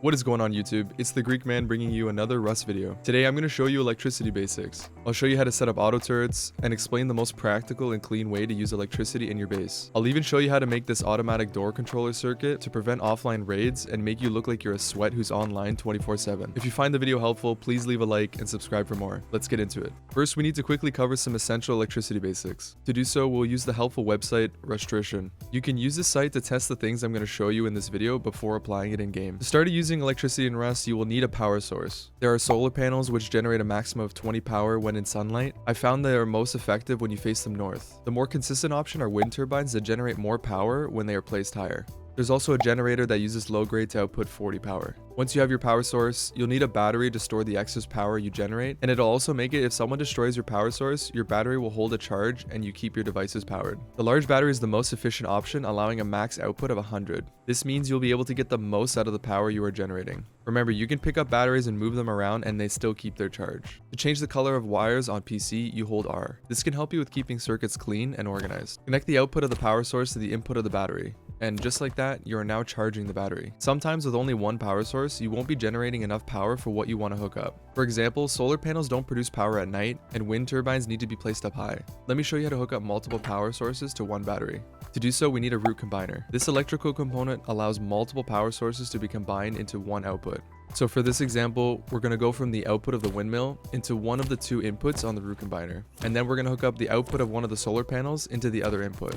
What is going on YouTube? It's the Greek man bringing you another Rust video. Today I'm going to show you electricity basics. I'll show you how to set up auto turrets and explain the most practical and clean way to use electricity in your base. I'll even show you how to make this automatic door controller circuit to prevent offline raids and make you look like you're a sweat who's online 24/7. If you find the video helpful, please leave a like and subscribe for more. Let's get into it. First, we need to quickly cover some essential electricity basics. To do so, we'll use the helpful website Rustrition. You can use this site to test the things I'm going to show you in this video before applying it in game. To start using electricity in Rust, you will need a power source. There are solar panels which generate a maximum of 20 power when in sunlight. I found they are most effective when you face them north. The more consistent option are wind turbines that generate more power when they are placed higher. There's also a generator that uses low grade to output 40 power. Once you have your power source, you'll need a battery to store the excess power you generate, and it'll also make it if someone destroys your power source, your battery will hold a charge and you keep your devices powered. The large battery is the most efficient option, allowing a max output of 100. This means you'll be able to get the most out of the power you are generating. Remember, you can pick up batteries and move them around and they still keep their charge. To change the color of wires on PC, you hold R. This can help you with keeping circuits clean and organized. Connect the output of the power source to the input of the battery. And just like that, you are now charging the battery. Sometimes with only one power source, you won't be generating enough power for what you want to hook up. For example, solar panels don't produce power at night, and wind turbines need to be placed up high. Let me show you how to hook up multiple power sources to one battery. To do so, we need a root combiner. This electrical component allows multiple power sources to be combined into one output. So for this example, we're going to go from the output of the windmill into one of the two inputs on the root combiner. And then we're going to hook up the output of one of the solar panels into the other input.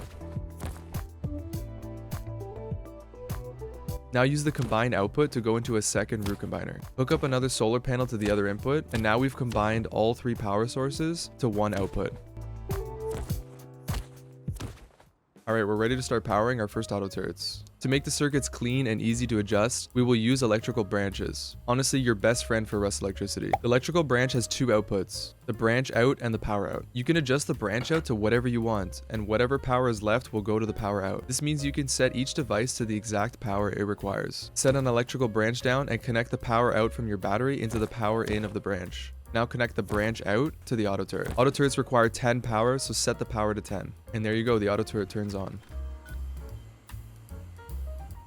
Now use the combined output to go into a second root combiner. Hook up another solar panel to the other input, and now we've combined all three power sources to one output. Alright, we're ready to start powering our first auto turrets. To make the circuits clean and easy to adjust, we will use electrical branches. Honestly, your best friend for Rust electricity. The electrical branch has two outputs, the branch out and the power out. You can adjust the branch out to whatever you want, and whatever power is left will go to the power out. This means you can set each device to the exact power it requires. Set an electrical branch down and connect the power out from your battery into the power in of the branch. Now connect the branch out to the auto turret. Auto turrets require 10 power, so set the power to 10. And there you go, the auto turret turns on.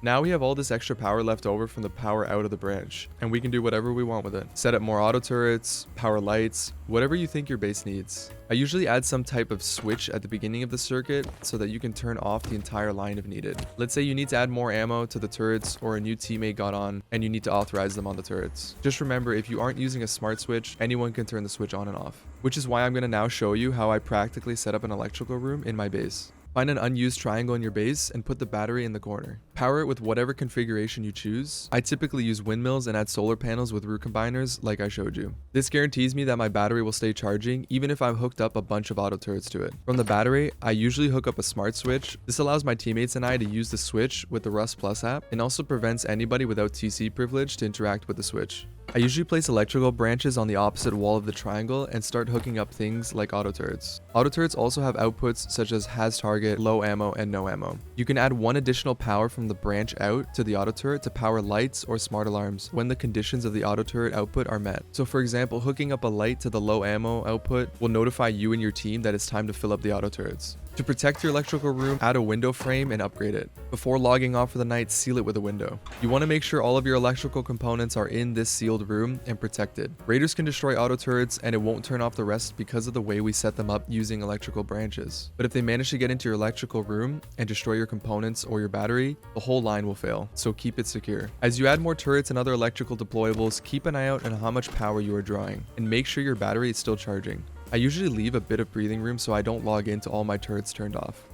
Now we have all this extra power left over from the power out of the branch, and we can do whatever we want with it. Set up more auto turrets, power lights, whatever you think your base needs. I usually add some type of switch at the beginning of the circuit so that you can turn off the entire line if needed. Let's say you need to add more ammo to the turrets, or a new teammate got on and you need to authorize them on the turrets. Just remember, if you aren't using a smart switch, anyone can turn the switch on and off. Which is why I'm going to now show you how I practically set up an electrical room in my base. Find an unused triangle in your base and put the battery in the corner. Power it with whatever configuration you choose. I typically use windmills and add solar panels with root combiners like I showed you. This guarantees me that my battery will stay charging even if I've hooked up a bunch of auto turrets to it. From the battery, I usually hook up a smart switch. This allows my teammates and I to use the switch with the Rust Plus app, and also prevents anybody without TC privilege to interact with the switch. I usually place electrical branches on the opposite wall of the triangle and start hooking up things like auto turrets. Auto turrets also have outputs such as has target, low ammo, and no ammo. You can add one additional power from the branch out to the auto turret to power lights or smart alarms when the conditions of the auto turret output are met. So for example, hooking up a light to the low ammo output will notify you and your team that it's time to fill up the auto turrets. To protect your electrical room, add a window frame and upgrade it. Before logging off for the night, seal it with a window. You want to make sure all of your electrical components are in this sealed room and protected. Raiders can destroy auto turrets and it won't turn off the rest because of the way we set them up using electrical branches. But if they manage to get into your electrical room and destroy your components or your battery, the whole line will fail, so keep it secure. As you add more turrets and other electrical deployables, keep an eye out on how much power you are drawing, and make sure your battery is still charging. I usually leave a bit of breathing room so I don't log into all my turrets turned off.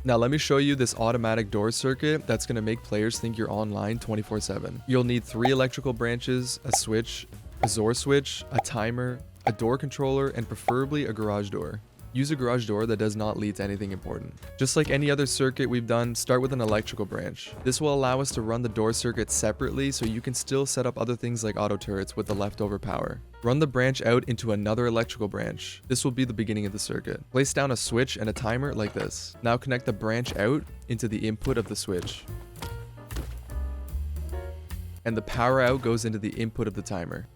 Now let me show you this automatic door circuit that's going to make players think you're online 24/7. You'll need 3 electrical branches, a switch, a XOR switch, a timer, a door controller, and preferably a garage door. Use a garage door that does not lead to anything important. Just like any other circuit we've done, start with an electrical branch. This will allow us to run the door circuit separately so you can still set up other things like auto turrets with the leftover power. Run the branch out into another electrical branch. This will be the beginning of the circuit. Place down a switch and a timer like this. Now connect the branch out into the input of the switch. And the power out goes into the input of the timer.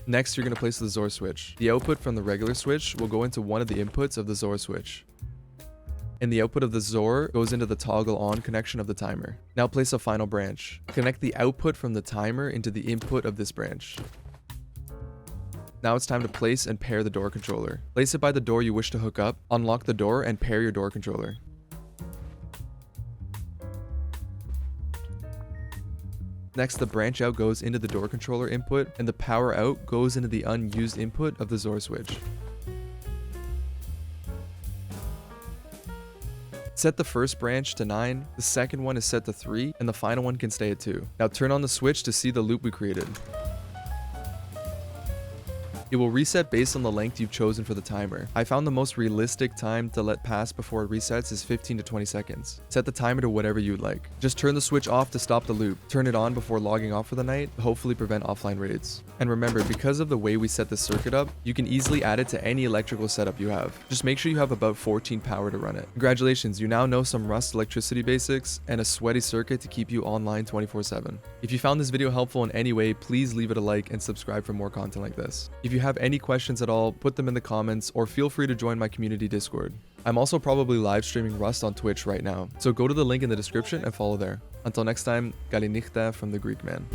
Next, you're going to place the XOR switch. The output from the regular switch will go into one of the inputs of the XOR switch. and the output of the XOR goes into the toggle on connection of the timer. Now place a final branch. Connect the output from the timer into the input of this branch. Now it's time to place and pair the door controller. Place it by the door you wish to hook up, unlock the door, and pair your door controller. Next, the branch out goes into the door controller input, and the power out goes into the unused input of the XOR switch. Set the first branch to 9, the second one is set to 3, and the final one can stay at 2. Now turn on the switch to see the loop we created. It will reset based on the length you've chosen for the timer. I found the most realistic time to let pass before it resets is 15 to 20 seconds. Set the timer to whatever you'd like. Just turn the switch off to stop the loop. Turn it on before logging off for the night to hopefully prevent offline raids. And remember, because of the way we set this circuit up, you can easily add it to any electrical setup you have. Just make sure you have about 14 power to run it. Congratulations, you now know some Rust electricity basics and a sweaty circuit to keep you online 24/7. If you found this video helpful in any way, please leave it a like and subscribe for more content like this. If you have any questions at all, put them in the comments or feel free to join my community Discord. I'm also probably live streaming Rust on Twitch right now, so go to the link in the description and follow there. Until next time, Kalinichta from the Greek Man.